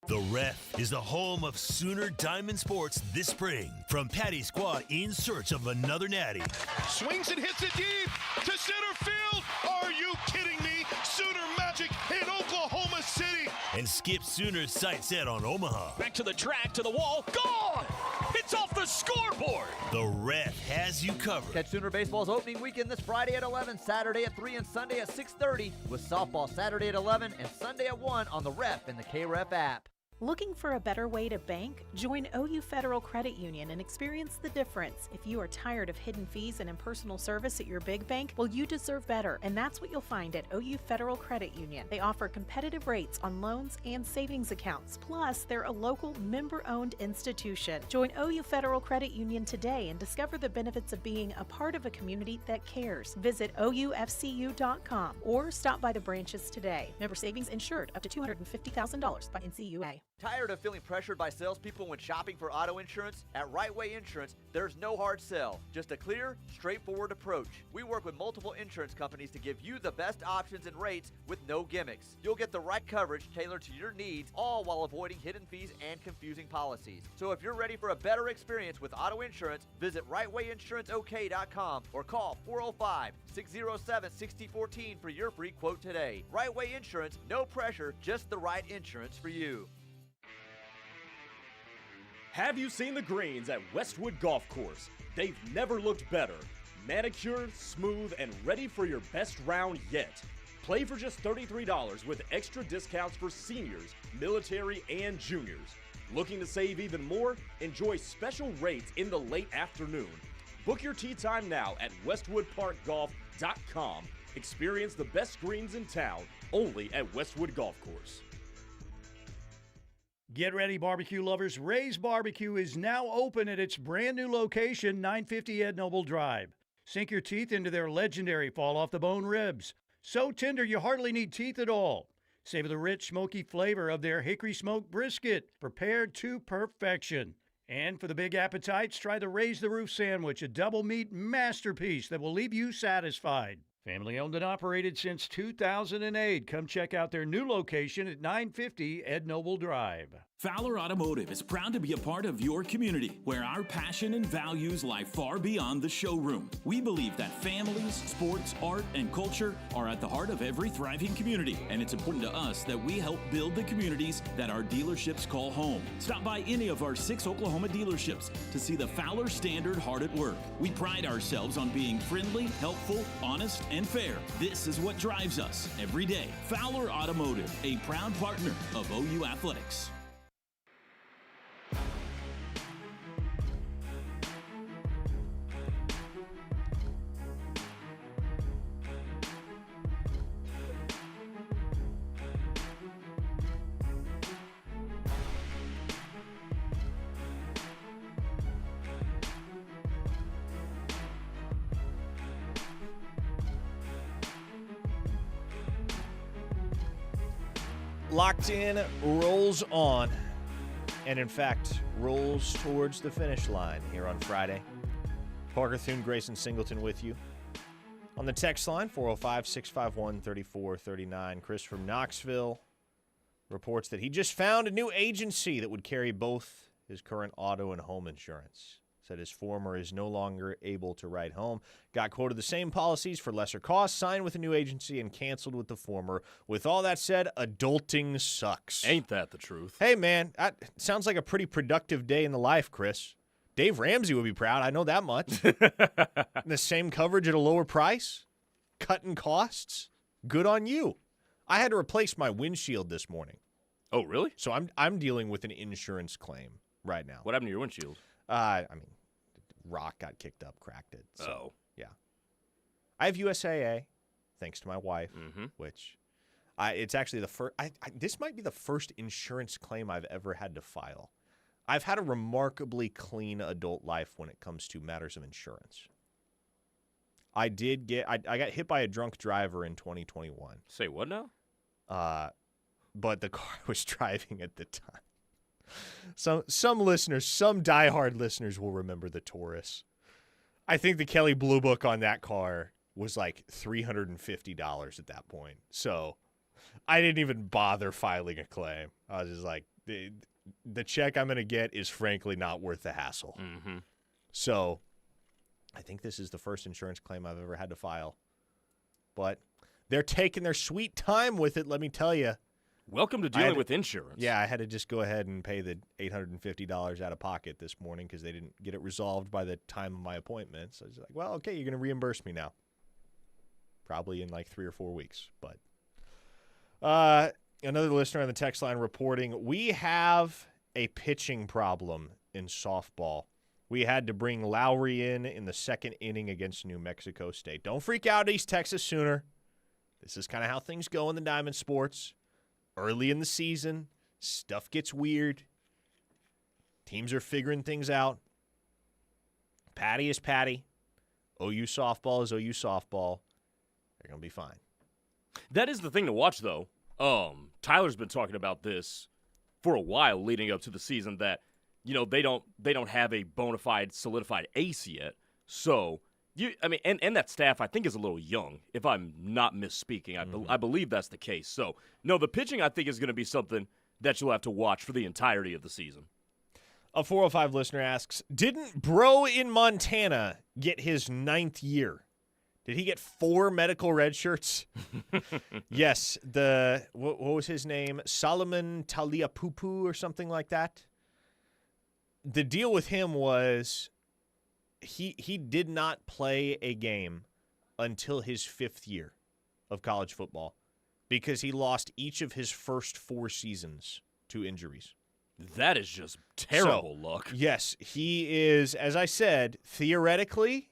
The Ref is the home of Sooner Diamond Sports this spring. From Patty Squad in search of another natty. Swings and hits it deep to center field. Are you kidding me? Sooner Magic in Oklahoma City. And Skip Sooner's sight set on Omaha. Back to the track, to the wall. Gone! It's off the scoreboard. The Ref has you covered. Catch Sooner Baseball's opening weekend this Friday at 11, Saturday at 3, and Sunday at 6:30, with softball Saturday at 11 and Sunday at 1 on the Ref and the KREF app. Looking for a better way to bank? Join OU Federal Credit Union and experience the difference. If you are tired of hidden fees and impersonal service at your big bank, well, you deserve better, and that's what you'll find at OU Federal Credit Union. They offer competitive rates on loans and savings accounts. Plus, they're a local member-owned institution. Join OU Federal Credit Union today and discover the benefits of being a part of a community that cares. Visit OUFCU.com or stop by the branches today. Member savings insured up to $250,000 by NCUA. Tired of feeling pressured by salespeople when shopping for auto insurance? At Right Way Insurance, there's no hard sell, just a clear, straightforward approach. We work with multiple insurance companies to give you the best options and rates with no gimmicks. You'll get the right coverage tailored to your needs, all while avoiding hidden fees and confusing policies. So if you're ready for a better experience with auto insurance, visit rightwayinsuranceok.com or call 405-607-6014 for your free quote today. Right Way Insurance, no pressure, just the right insurance for you. Have you seen the greens at Westwood Golf Course? They've never looked better. Manicured, smooth, and ready for your best round yet. Play for just $33 with extra discounts for seniors, military, and juniors. Looking to save even more? Enjoy special rates in the late afternoon. Book your tee time now at westwoodparkgolf.com. Experience the best greens in town, only at Westwood Golf Course. Get ready, barbecue lovers. Ray's Barbecue is now open at its brand new location, 950 Ed Noble Drive. Sink your teeth into their legendary fall-off-the-bone ribs. So tender you hardly need teeth at all. Savor the rich, smoky flavor of their hickory smoked brisket, prepared to perfection. And for the big appetites, try the Raise the Roof sandwich, a double meat masterpiece that will leave you satisfied. Family owned and operated since 2008. Come check out their new location at 950 Ed Noble Drive. Fowler Automotive is proud to be a part of your community, where our passion and values lie far beyond the showroom. We believe that families, sports, art, and culture are at the heart of every thriving community, and it's important to us that we help build the communities that our dealerships call home. Stop by any of our 6 Oklahoma dealerships to see the Fowler Standard hard at work. We pride ourselves on being friendly, helpful, honest, and fair. This is what drives us every day. Fowler Automotive, a proud partner of OU Athletics. Locked in, rolls on, and in fact, rolls towards the finish line here on Friday. Parker Thune, Grayson Singleton with you. On the text line, 405-651-3439. Chris from Knoxville reports that he just found a new agency that would carry both his current auto and home insurance. Said his former is no longer able to write home. Got quoted the same policies for lesser costs, signed with a new agency, and canceled with the former. With all that said, adulting sucks. Ain't that the truth? Hey, man, that sounds like a pretty productive day in the life, Chris. Dave Ramsey would be proud. I know that much. The same coverage at a lower price? Cutting costs? Good on you. I had to replace my windshield this morning. Oh, really? So I'm dealing with an insurance claim right now. What happened to your windshield? I mean, rock got kicked up, cracked it. So, yeah. I have USAA, thanks to my wife, which it's actually the first. This might be the first insurance claim I've ever had to file. I've had a remarkably clean adult life when it comes to matters of insurance. I got hit by a drunk driver in 2021. Say what now? But the car I was driving at the time. Some listeners, some diehard listeners will remember the Taurus. I think the Kelley Blue Book on that car was like $350 at that point. So I didn't even bother filing a claim. I was just like, the check I'm going to get is frankly not worth the hassle. So I think this is the first insurance claim I've ever had to file. But they're taking their sweet time with it, let me tell you. Welcome to dealing with insurance. Yeah, I had to just go ahead and pay the $850 out of pocket this morning because they didn't get it resolved by the time of my appointment. So I was like, well, okay, you're going to reimburse me now. Probably in like 3 or 4 weeks. But another listener on the text line reporting, we have a pitching problem in softball. We had to bring Lowry in the second inning against New Mexico State. Don't freak out, East Texas Sooner. This is kind of how things go in the Diamond Sports. Early in the season, stuff gets weird. Teams are figuring things out. Patty is Patty. OU softball is OU softball. They're going to be fine. That is the thing to watch, though. Tyler's been talking about this for a while leading up to the season that, you know, they don't have a bona fide, solidified ace yet. So, and that staff, I think, is a little young, if I'm not misspeaking. I believe that's the case. So, no, the pitching, I think, is going to be something that you'll have to watch for the entirety of the season. A 405 listener asks, didn't Bro in Montana get his 9th year? Did he get 4 medical red shirts? Yes. What was his name? Solomon Taliapupu or something like that? The deal with him was he did not play a game until his 5th year of college football because he lost each of his first 4 seasons to injuries. That is just terrible luck. Yes, he is, as I said, theoretically,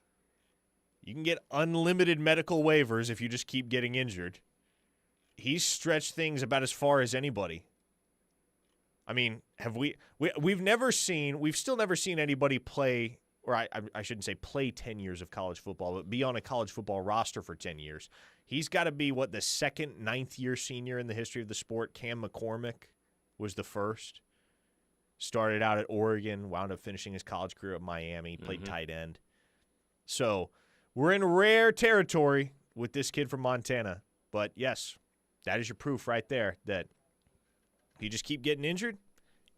you can get unlimited medical waivers if you just keep getting injured. He's stretched things about as far as anybody. I mean, we've still never seen anybody play, or I shouldn't say play 10 years of college football, but be on a college football roster for 10 years. He's got to be, the second 9th year senior in the history of the sport. Cam McCormick was the first. Started out at Oregon, wound up finishing his college career at Miami, played tight end. So we're in rare territory with this kid from Montana. But, yes, that is your proof right there that if you just keep getting injured,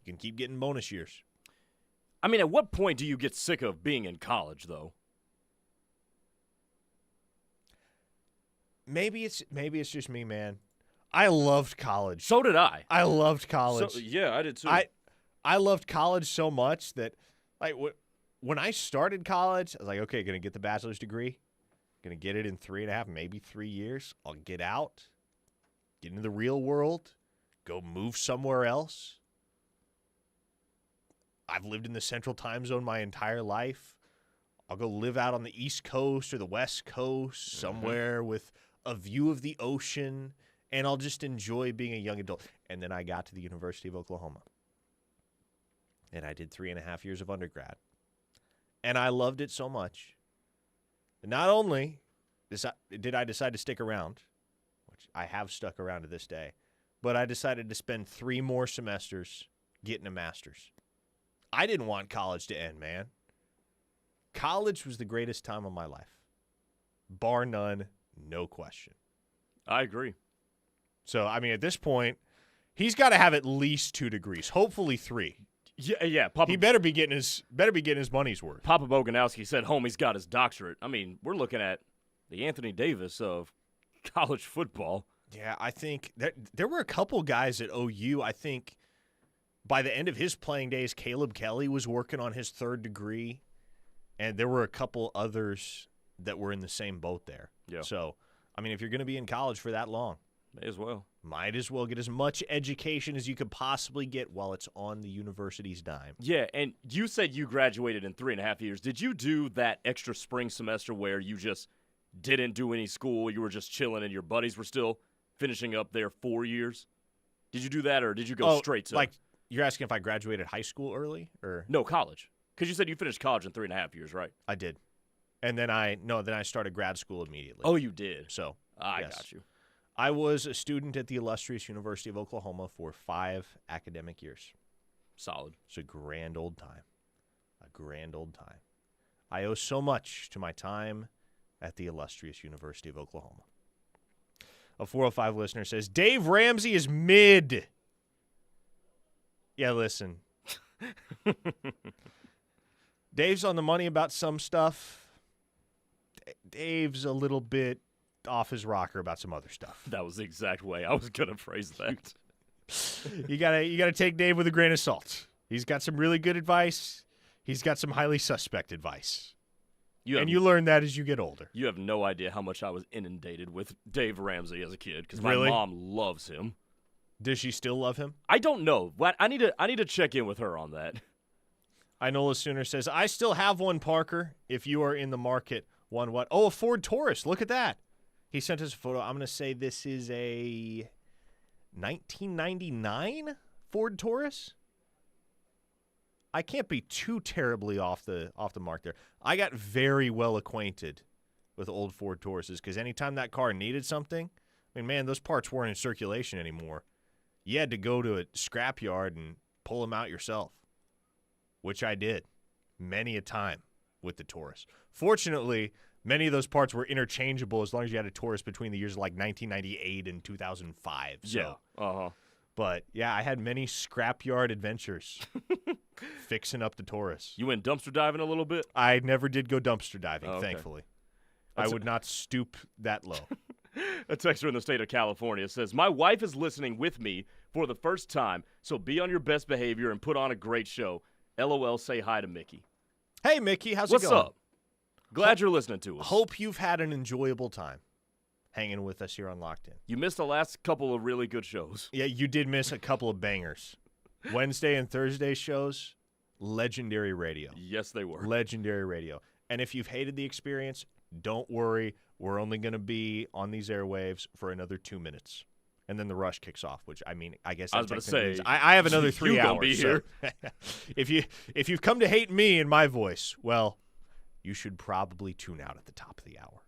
you can keep getting bonus years. I mean, at what point do you get sick of being in college, though? Maybe it's just me, man. I loved college. So did I. I loved college. So, yeah, I did too. I loved college so much that, like, when I started college, I was like, okay, going to get the bachelor's degree. Going to get it in 3.5, maybe 3 years. I'll get out, get into the real world, go move somewhere else. I've lived in the Central Time Zone my entire life. I'll go live out on the East Coast or the West Coast, somewhere with a view of the ocean, and I'll just enjoy being a young adult. And then I got to the University of Oklahoma. And I did 3.5 years of undergrad. And I loved it so much. And not only did I decide to stick around, which I have stuck around to this day, but I decided to spend 3 more semesters getting a master's. I didn't want college to end, man. College was the greatest time of my life. Bar none, no question. I agree. So, I mean, at this point, he's got to have at least 2 degrees, hopefully 3. Yeah. He better be getting his money's worth. Papa Boganowski said homie's got his doctorate. I mean, we're looking at the Anthony Davis of college football. Yeah, I think there were a couple guys at OU. I think by the end of his playing days, Caleb Kelly was working on his 3rd degree, and there were a couple others that were in the same boat there. Yeah. So, I mean, if you're going to be in college for that long, might as well get as much education as you could possibly get while it's on the university's dime. Yeah, and you said you graduated in 3.5 years. Did you do that extra spring semester where you didn't do any school, you were just chilling, and your buddies were still finishing up their 4 years? Did you do that, or did you go straight to? Like, you're asking if I graduated high school early, or no, college? Because you said you finished college in 3.5 years, right? I did, and then I started grad school immediately. Oh, you did. So I yes. got you. I was a student at the illustrious University of Oklahoma for 5 academic years. Solid. It's a grand old time. A grand old time. I owe so much to my time at the illustrious University of Oklahoma. A 405 listener says, Dave Ramsey is mid. Yeah, listen. Dave's on the money about some stuff. Dave's a little bit off his rocker about some other stuff. That was the exact way I was going to phrase that. You gotta take Dave with a grain of salt. He's got some really good advice. He's got some highly suspect advice. You learn that as you get older. You have no idea how much I was inundated with Dave Ramsey as a kid because my Really? mom loves him. Does she still love him? I don't know. I need to check in with her on that. Inola Sooner says, I still have one, Parker, if you are in the market. One what? Oh, a Ford Taurus. Look at that. He sent us a photo. I'm going to say this is a 1999 Ford Taurus. I can't be too terribly off the mark there. I got very well acquainted with old Ford Tauruses because anytime that car needed something, I mean, man, those parts weren't in circulation anymore. You had to go to a scrapyard and pull them out yourself, which I did many a time with the Taurus. Fortunately, many of those parts were interchangeable as long as you had a Taurus between the years of like 1998 and 2005. So. Yeah. Uh-huh. But, yeah, I had many scrapyard adventures fixing up the Taurus. You went dumpster diving a little bit? I never did go dumpster diving, Oh, okay. thankfully. I would not stoop that low. A texter in the state of California says, my wife is listening with me for the first time, so be on your best behavior and put on a great show. LOL, say hi to Mickey. Hey, Mickey, how's What's it going? up? Glad you're listening to us. Hope you've had an enjoyable time hanging with us here on Locked In. You missed the last couple of really good shows. Yeah, you did miss a couple of bangers. Wednesday and Thursday shows, legendary radio. Yes, they were. Legendary radio. And if you've hated the experience, don't worry. We're only going to be on these airwaves for another 2 minutes. And then the rush kicks off, which, I mean, I guess I was about to say, I have another 3 hours. Gonna be here. So if you've come to hate me and my voice, well, you should probably tune out at the top of the hour.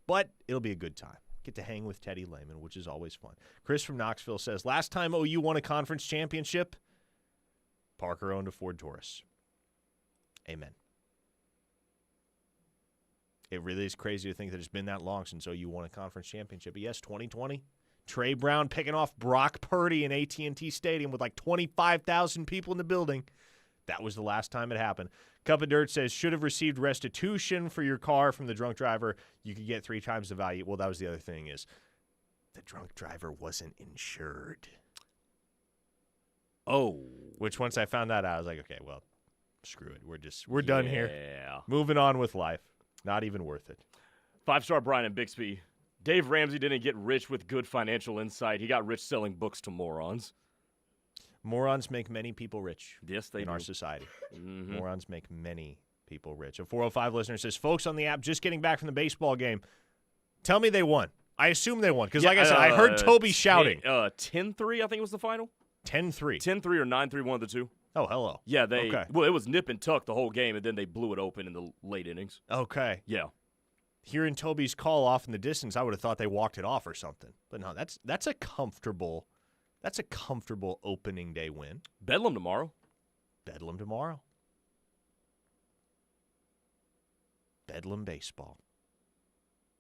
But it'll be a good time. Get to hang with Teddy Lehman, which is always fun. Chris from Knoxville says, last time OU won a conference championship, Parker owned a Ford Taurus. Amen. It really is crazy to think that it's been that long since OU won a conference championship. But yes, 2020. Trey Brown picking off Brock Purdy in AT&T Stadium with like 25,000 people in the building. That was the last time it happened. Cup of Dirt says, should have received restitution for your car from the drunk driver. You could get 3 times the value. Well, that was the other thing is the drunk driver wasn't insured. Oh. Which once I found that out, I was like, okay, well, screw it. We're done here. Moving on with life. Not even worth it. 5-star Brian in Bixby. Dave Ramsey didn't get rich with good financial insight. He got rich selling books to morons. Morons make many people rich. Yes, they in do. our society. Mm-hmm. Morons make many people rich. A 405 listener says, folks on the app just getting back from the baseball game. Tell me they won. I assume they won because, like I said, I heard Toby shouting. 10-3, I think was the final. 10-3. 10-3 or 9-3, one of the two. Oh, hello. Yeah, Okay. Well, it was nip and tuck the whole game, and then they blew it open in the late innings. Okay. Yeah. Hearing Toby's call off in the distance, I would have thought they walked it off or something. But no, that's a comfortable opening day win. Bedlam tomorrow. Bedlam tomorrow. Bedlam baseball.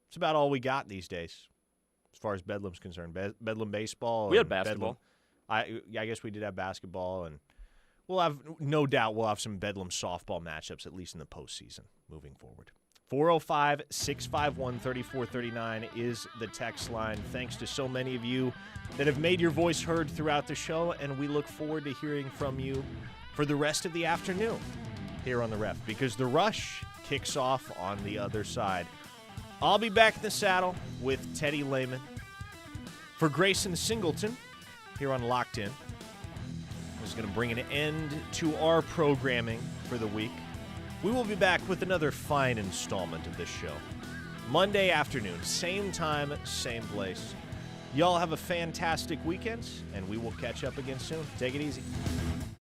It's about all we got these days as far as Bedlam's concerned. Bedlam baseball. We had and basketball. I guess we did have basketball, and we'll have some Bedlam softball matchups, at least in the postseason, moving forward. 405-651-3439 is the text line. Thanks to so many of you that have made your voice heard throughout the show, and we look forward to hearing from you for the rest of the afternoon here on The Ref, because the rush kicks off on the other side. I'll be back in the saddle with Teddy Lehman. For Grayson Singleton here on Locked In, this is going to bring an end to our programming for the week. We will be back with another fine installment of this show Monday afternoon, same time, same place. Y'all have a fantastic weekend, and we will catch up again soon. Take it easy.